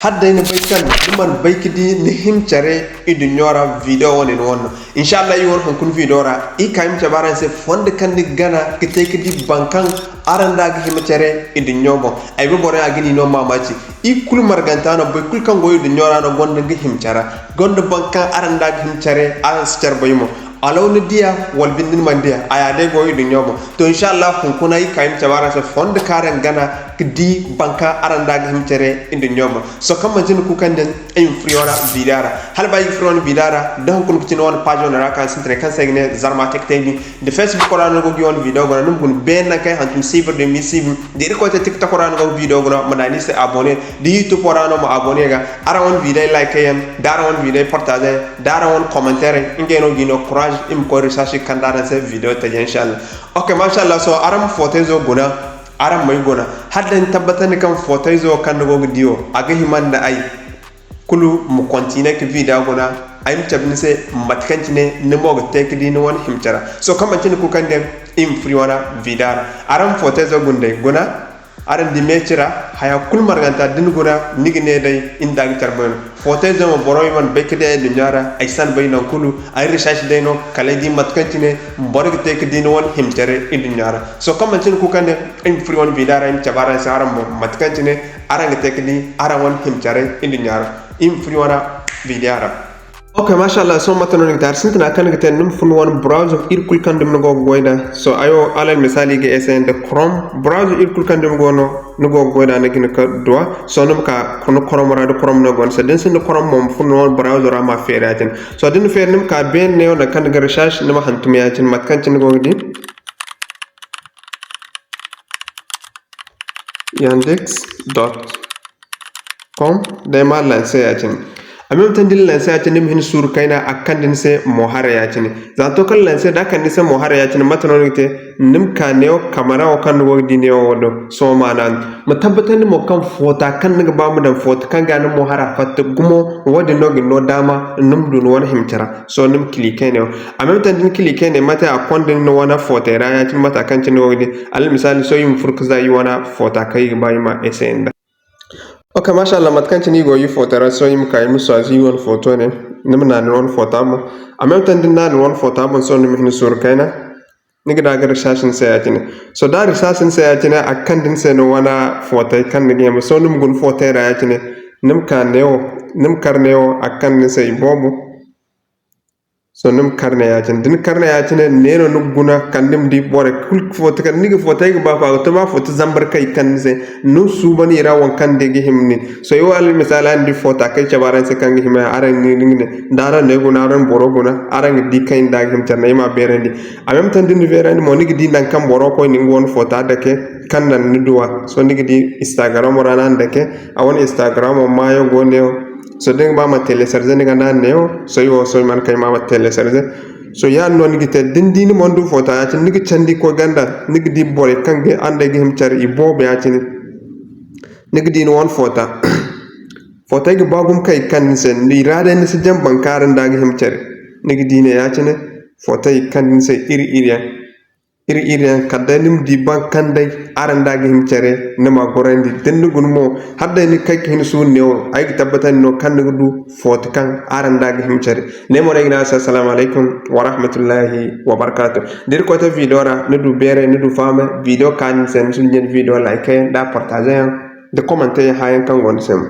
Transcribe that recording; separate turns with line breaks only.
hadda ina baikan duman baikidi ni himchare idunyora video woni wonno inshallah yi won kun video ra I kaim tabaran se fonde kan ni gana kite kidi bankan aranda gi himchare idunyobo ay be bore agini no mamaci I kul margantano be kul kan goyi idunyora no gonda gi himchara gonda bankan aranda gi himchare an star baymo alaw ni dia wal bindin man dia aya de goyi idunyobo to inshallah kun kuna I kaim tabaran se fonde karen gana kidi banka aranda gi himchare idunyobo so kama jin ku kan den en friora vidara hal bay friora vidara don kun kutin won page on raka sintre kan segne zarma tektendi de facebook korano go yon video go num gun ben na kay hantum sivre de mi sivre de ko te tiktok korano go video go manani se abonné de youtube korano mo abonné ga ara won video like yam dara won video partager dara won commentaire ingeno gino courage im ko recherche kan dara se video te inshallah okay mashallah so aram photos guna aram mai gona hadden tabbatan kan photos kan go video aga himanda ay kulu mu continue ke video gona ayim tabni se matkantine ne moga tek di no won himcara so kama tin ku kan dem im free wana vidar aram photos gunde gona aran di mechira haya kul marganta din gona nigne day indag tarbon photos mo boroy man bekde du nyara ay san bay non kulu ay research day no kala di matkantine borg tek di no won himtare idu nyara so kama tin ku kan dem im free wan vidar ayim tabara sa aram matkantine arang tek di aran won himtare idu nyara im free wana vidara okay mashallah so matano ni tar sintina kan geten num fun won browser irkul kandum no goida so ayo alal misali ge esen de chrome browser irkul kandum gono no goida ne kin ka do so num ka kono chrome ra do chrome no gon so den sin chrome mom fun won browser ma feratin so den fer num ka ben ne on kan ga research numa hantum yatin mat kan tin gogdi yandex.com de ma lancer yatin amem tan dil lancer yatin nim hin sur kayna akkan din se mohare yatin za to kan lancer da kan se mohare yatin matano nite nim ka neo camera o kan wo di neo wodo so manan matabbatan mo kan fota kan nga ba mu dan fota kan ga nim mohara fatta gumo wodi nogi no dama nim dun wona himtara so nim clique ne amem tan din clique ne mata akon din no wona fota ra yatin mata kan tin wodi al misali so yim furka za yi wona fota kai ba yi ma esenda okay mashallah matkan tini go yi photo ra so yim kay muso azi won photo ne nim na non photo mo amem tan din na non photo mo so nim hin sur kayna nigi da gar shashin sai atine so da risashin sai atine akkan din sai no wana photo kan nigi mo so nim gun photo ra atine nim karneo akkan din sai bobo so nim karne yatin din karne yatin neno nuguna kandim di bore kul foto kan nigi foto ga ba fa to ma foto zambar kai kan se no subani ra won kan de gi himni so yo al misalan di foto kai chabaran se kan gi hima aran ni ngi dara ne guna ran boro guna aran di kai nda gi himta ma berendi amem tan din verani mo nigi di nan kan boro ko ni won foto da ke kan nan ni duwa so nigi di instagram ranan da ke awon instagram ma yo go ne so deng ba ma télécharger ni gana neo so yo so man kay ma télécharger so ya no ni gite dindi ni mondu photo ya tin ni candi ko ganda ni di bore kange ande gi him char i bobe ya tin ni di no won photo photo gi bagum kay kan sen ni rada ni se jam bankar nda gi him char ni di ne ya tin photo kan se iri kadanim di bankan dai aranda gi him chare nema gorandi dendu gunmo hadda ni kay hin su newo ay tabbatan no kan du fot kan aranda gi him chare nemo regna assalamu alaikum wa rahmatullahi wa barakatuh dir ko ta video ra ne du bere ne du fama video kan sen sun video like da partager de commenter hayan kan gon sem